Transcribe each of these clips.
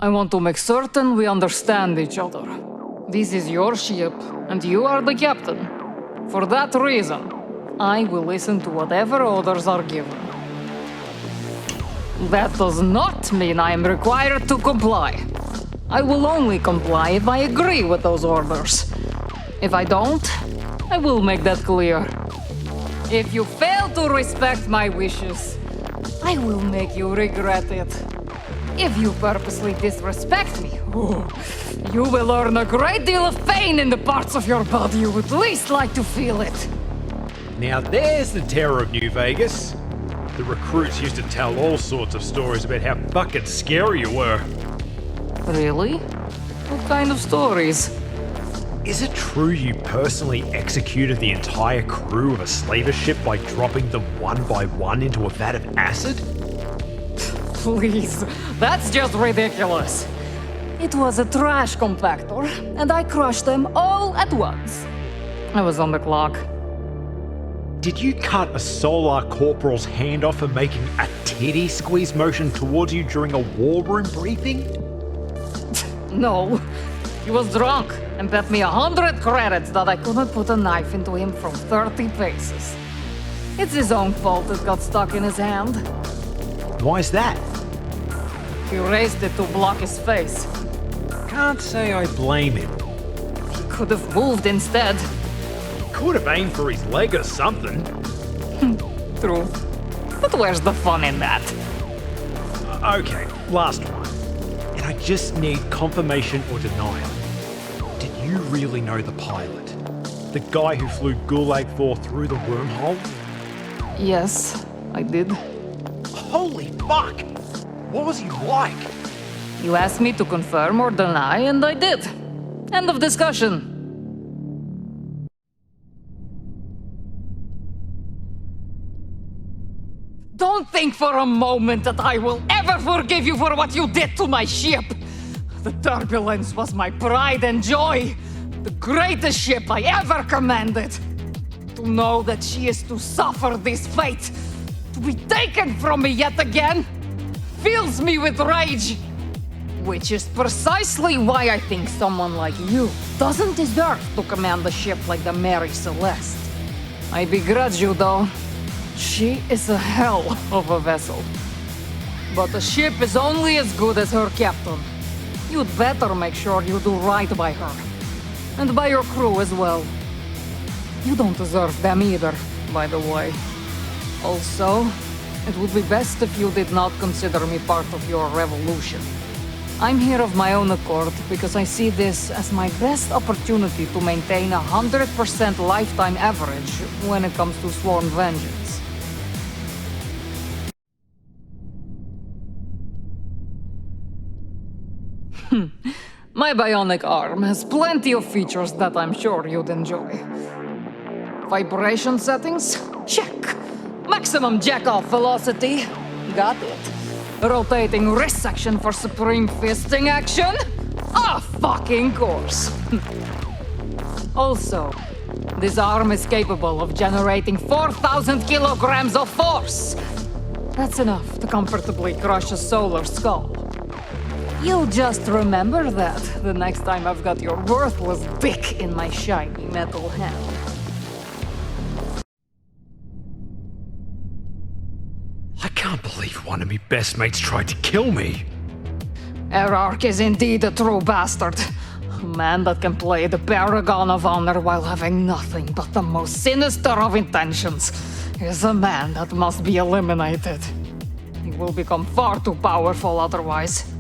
I want to make certain we understand each other. This is your ship, and you are the captain. For that reason, I will listen to whatever orders are given. That does not mean I am required to comply. I will only comply if I agree with those orders. If I don't, I will make that clear. If you fail to respect my wishes, I will make you regret it. If you purposely disrespect me, you will earn a great deal of pain in the parts of your body you would least like to feel it. Now there's the terror of New Vegas. The recruits used to tell all sorts of stories about how fucking scary you were. Really? What kind of stories? Is it true you personally executed the entire crew of a slaver ship by dropping them one by one into a vat of acid? Please, that's just ridiculous. It was a trash compactor, and I crushed them all at once. I was on the clock. Did you cut a Solar Corporal's hand off for making a titty squeeze motion towards you during a war room briefing? No, he was drunk and bet me 100 credits that I couldn't put a knife into him from 30 paces. It's his own fault it got stuck in his hand. Why's that? He raised it to block his face. Can't say I blame him. He could have moved instead. Could have aimed for his leg or something. True. But where's the fun in that? Okay, last one. And I just need confirmation or denial. Did you really know the pilot? The guy who flew Gulag 4 through the wormhole? Yes, I did. Holy fuck! What was he like? You asked me to confirm or deny, and I did. End of discussion. Don't think for a moment that I will ever forgive you for what you did to my ship. The Turbulence was my pride and joy. The greatest ship I ever commanded. To know that she is to suffer this fate, to be taken from me yet again, fills me with rage. Which is precisely why I think someone like you doesn't deserve to command a ship like the Mary Celeste. I begrudge you, though. She is a hell of a vessel. But a ship is only as good as her captain. You'd better make sure you do right by her. And by your crew as well. You don't deserve them either, by the way. Also, it would be best if you did not consider me part of your revolution. I'm here of my own accord because I see this as my best opportunity to maintain 100% lifetime average when it comes to sworn vengeance. My bionic arm has plenty of features that I'm sure you'd enjoy. Vibration settings? Check. Maximum jack-off velocity? Got it. Rotating wrist section for supreme fisting action? Of fucking course. Also, this arm is capable of generating 4,000 kilograms of force. That's enough to comfortably crush a solar skull. You'll just remember that the next time I've got your worthless dick in my shiny metal hand. I can't believe one of my best mates tried to kill me. Erarch is indeed a true bastard. A man that can play the paragon of honor while having nothing but the most sinister of intentions is a man that must be eliminated. He will become far too powerful otherwise.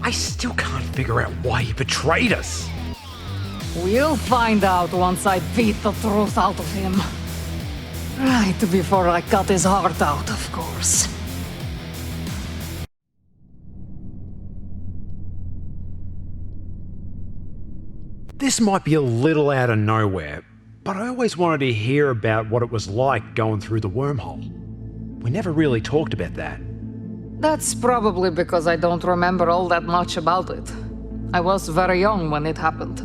I still can't figure out why he betrayed us. We'll find out once I beat the truth out of him. Right before I cut his heart out, of course. This might be a little out of nowhere, but I always wanted to hear about what it was like going through the wormhole. We never really talked about that. That's probably because I don't remember all that much about it. I was very young when it happened.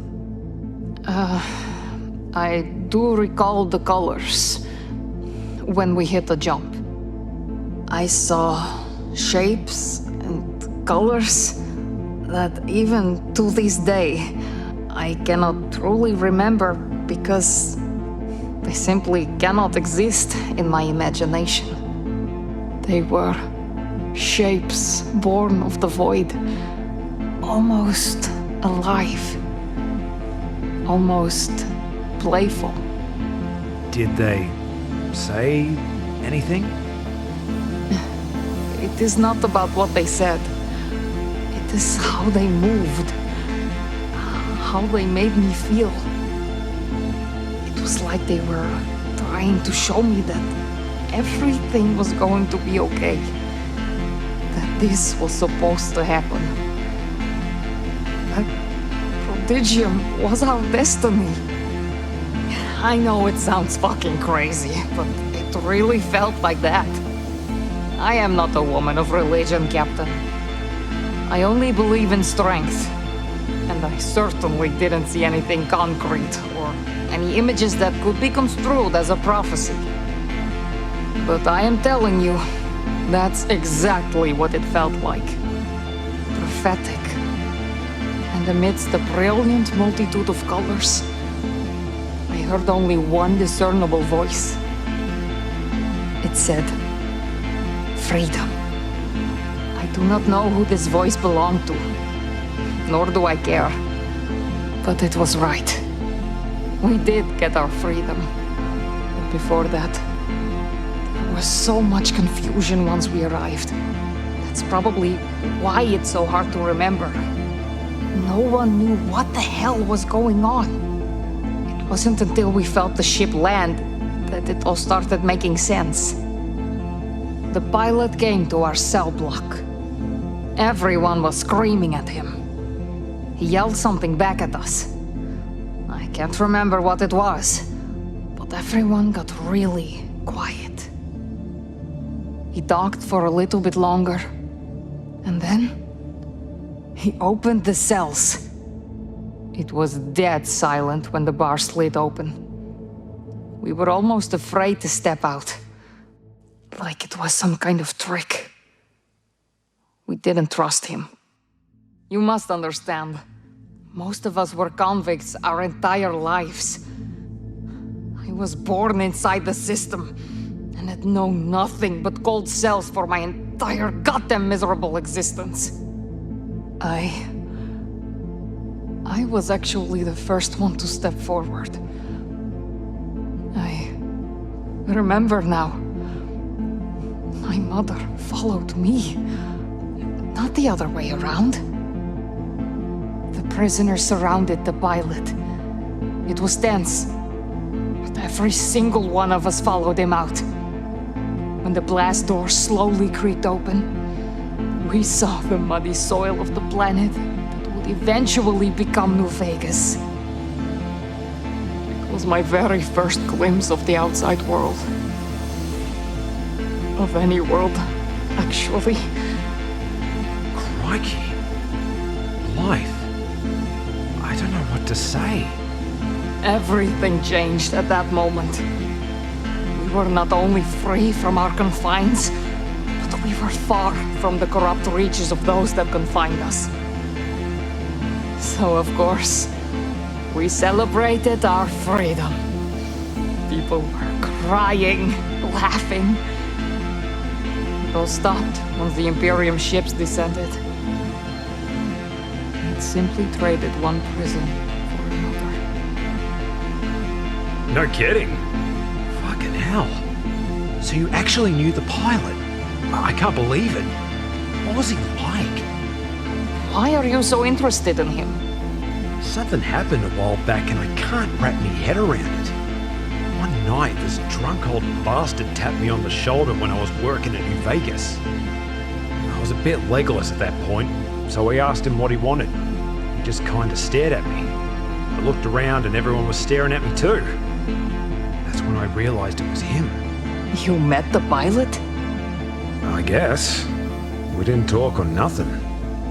I do recall the colors when we hit the jump. I saw shapes and colors that even to this day, I cannot truly remember because they simply cannot exist in my imagination. They were shapes born of the void, almost alive, almost playful. Did they say anything? It is not about what they said. It is how they moved, how they made me feel. It was like they were trying to show me that everything was going to be okay. That this was supposed to happen. That prodigium was our destiny. I know it sounds fucking crazy, but it really felt like that. I am not a woman of religion, Captain. I only believe in strength. And I certainly didn't see anything concrete or any images that could be construed as a prophecy. But I am telling you, that's exactly what it felt like. Prophetic. And amidst the brilliant multitude of colors, I heard only one discernible voice. It said, freedom. I do not know who this voice belonged to, nor do I care. But it was right. We did get our freedom. But before that, there was so much confusion once we arrived. That's probably why it's so hard to remember. No one knew what the hell was going on. It wasn't until we felt the ship land that it all started making sense. The pilot came to our cell block. Everyone was screaming at him. He yelled something back at us. I can't remember what it was, but everyone got really quiet. He talked for a little bit longer, and then he opened the cells. It was dead silent when the bar slid open. We were almost afraid to step out, like it was some kind of trick. We didn't trust him. You must understand, most of us were convicts our entire lives. I was born inside the system and had known nothing but cold cells for my entire goddamn miserable existence. I was actually the first one to step forward. I remember now. My mother followed me, not the other way around. The prisoners surrounded the pilot. It was tense, but every single one of us followed him out. When the blast door slowly creaked open, we saw the muddy soil of the planet that would eventually become New Vegas. It was my very first glimpse of the outside world. Of any world, actually. Crikey. Blythe. I don't know what to say. Everything changed at that moment. We were not only free from our confines, but we were far from the corrupt reaches of those that confined us. So, of course, we celebrated our freedom. People were crying, laughing. It all stopped once the Imperium ships descended. It simply traded one prison for another. No kidding. Fucking hell. So you actually knew the pilot? I can't believe it. What was he like? Why are you so interested in him? Something happened a while back and I can't wrap my head around it. One night, this drunk old bastard tapped me on the shoulder when I was working at New Vegas. I was a bit legless at that point, so I asked him what he wanted. He just kinda stared at me. I looked around and everyone was staring at me too. That's when I realized it was him. You met the pilot? I guess. We didn't talk or nothing.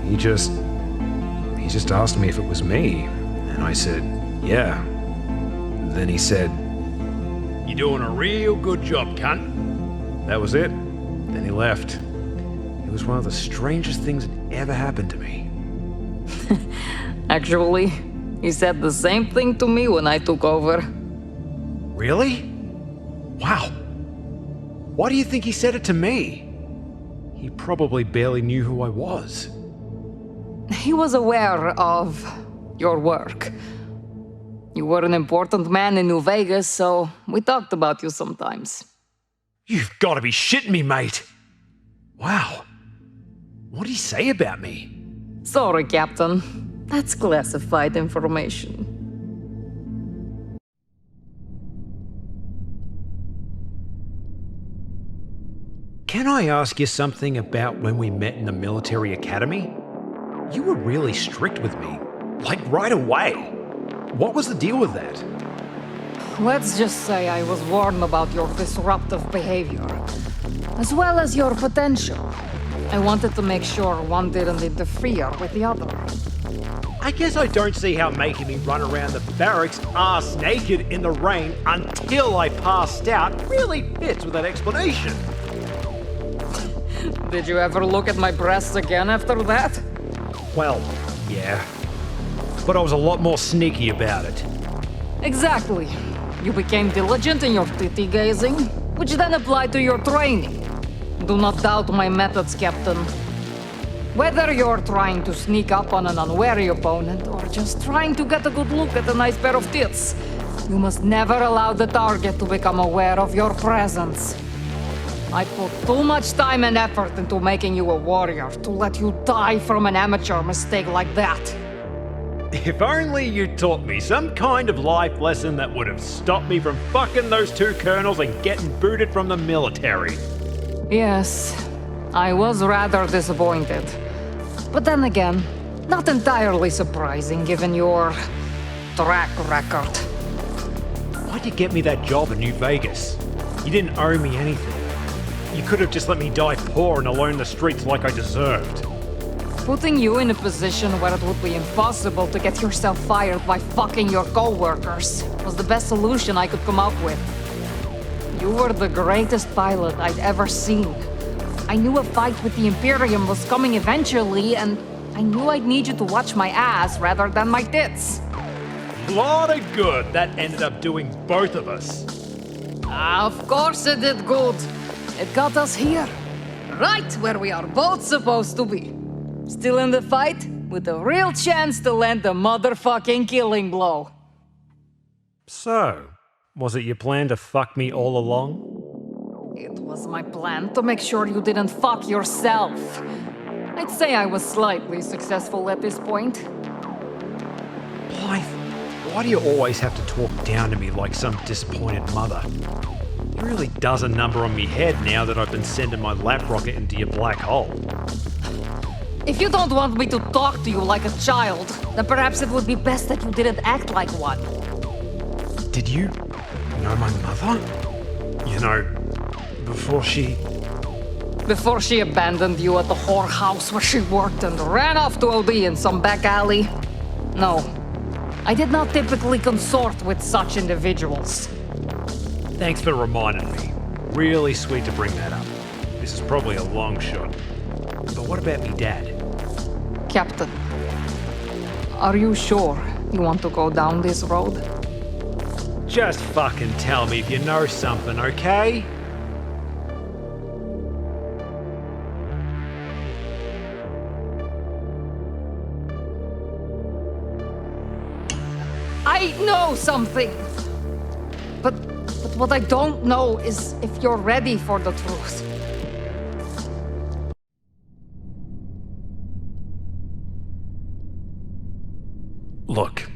He just asked me if it was me, and I said, yeah. Then he said, "You're doing a real good job, cunt." That was it. Then he left. It was one of the strangest things that ever happened to me. Actually, he said the same thing to me when I took over. Really? Wow. Why do you think he said it to me? He probably barely knew who I was. He was aware of your work. You were an important man in New Vegas, so we talked about you sometimes. You've got to be shitting me, mate. Wow. What did he say about me? Sorry, Captain. That's classified information. Can I ask you something about when we met in the military academy? You were really strict with me. Like right away. What was the deal with that? Let's just say I was warned about your disruptive behavior, as well as your potential. I wanted to make sure one didn't interfere with the other. I guess I don't see how making me run around the barracks arse naked in the rain until I passed out really fits with that explanation. Did you ever look at my breasts again after that? Well, yeah. But I was a lot more sneaky about it. Exactly. You became diligent in your titty gazing, which then applied to your training. Do not doubt my methods, Captain. Whether you're trying to sneak up on an unwary opponent or just trying to get a good look at a nice pair of tits, you must never allow the target to become aware of your presence. I put too much time and effort into making you a warrior to let you die from an amateur mistake like that. If only you taught me some kind of life lesson that would have stopped me from fucking those two colonels and getting booted from the military. Yes, I was rather disappointed. But then again, not entirely surprising given your track record. Why'd you get me that job in New Vegas? You didn't owe me anything. You could have just let me die poor and alone in the streets like I deserved. Putting you in a position where it would be impossible to get yourself fired by fucking your co-workers was the best solution I could come up with. You were the greatest pilot I'd ever seen. I knew a fight with the Imperium was coming eventually, and I knew I'd need you to watch my ass rather than my tits. Lot of good that ended up doing both of us. Of course it did good. It got us here. Right where we are both supposed to be. Still in the fight, with a real chance to land the motherfucking killing blow. So, was it your plan to fuck me all along? It was my plan to make sure you didn't fuck yourself. I'd say I was slightly successful at this point. Blythe, why do you always have to talk down to me like some disappointed mother? It really does a number on me head now that I've been sending my lap rocket into your black hole. If you don't want me to talk to you like a child, then perhaps it would be best that you didn't act like one. Did you know my mother? You know, before she... Before she abandoned you at the whorehouse where she worked and ran off to OD in some back alley? No. I did not typically consort with such individuals. Thanks for reminding me. Really sweet to bring that up. This is probably a long shot. But what about me dad? Captain, are you sure you want to go down this road? Just fucking tell me if you know something, okay? I know something! But what I don't know is if you're ready for the truth. Look,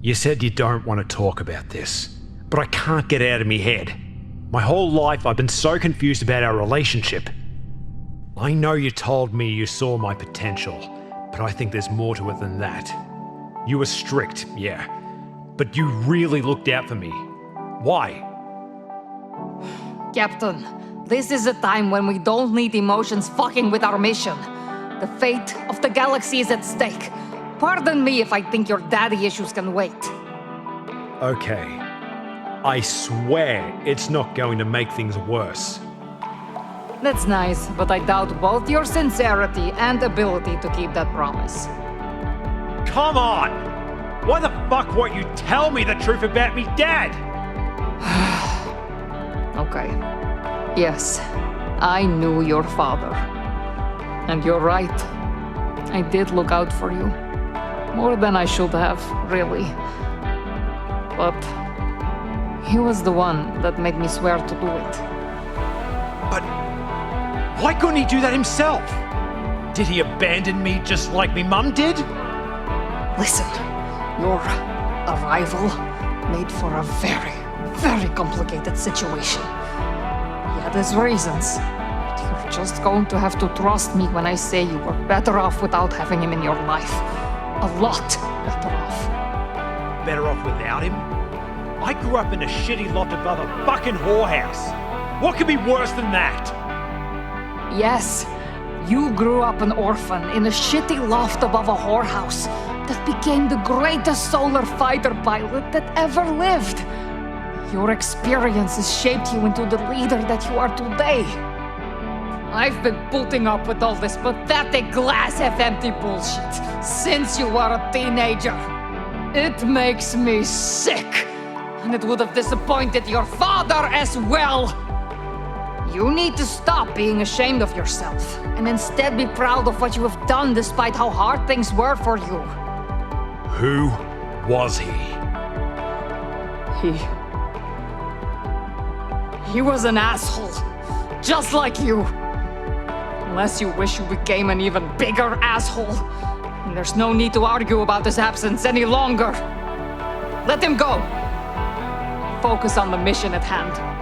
you said you don't want to talk about this, but I can't get it out of me head. My whole life I've been so confused about our relationship. I know you told me you saw my potential, but I think there's more to it than that. You were strict, yeah, but you really looked out for me. Why? Captain, this is a time when we don't need emotions fucking with our mission. The fate of the galaxy is at stake. Pardon me if I think your daddy issues can wait. Okay. I swear it's not going to make things worse. That's nice, but I doubt both your sincerity and ability to keep that promise. come on! Why the fuck won't you tell me the truth about me dad? Okay. Yes, I knew your father. And you're right. I did look out for you. More than I should have, really. But he was the one that made me swear to do it. But why couldn't he do that himself? Did he abandon me just like me mum did? Listen, your arrival made for a very, very complicated situation. He had his reasons. But you're just going to have to trust me when I say you were better off without having him in your life. A lot better off. Better off without him? I grew up in a shitty loft above a fucking whorehouse. What could be worse than that? Yes, you grew up an orphan in a shitty loft above a whorehouse that became the greatest solar fighter pilot that ever lived. Your experiences shaped you into the leader that you are today. I've been putting up with all this pathetic glass half empty bullshit since you were a teenager. It makes me sick. And it would have disappointed your father as well. You need to stop being ashamed of yourself and instead be proud of what you have done despite how hard things were for you. Who was he? He was an asshole, just like you. Unless you wish you became an even bigger asshole. And there's no need to argue about his absence any longer. Let him go. Focus on the mission at hand.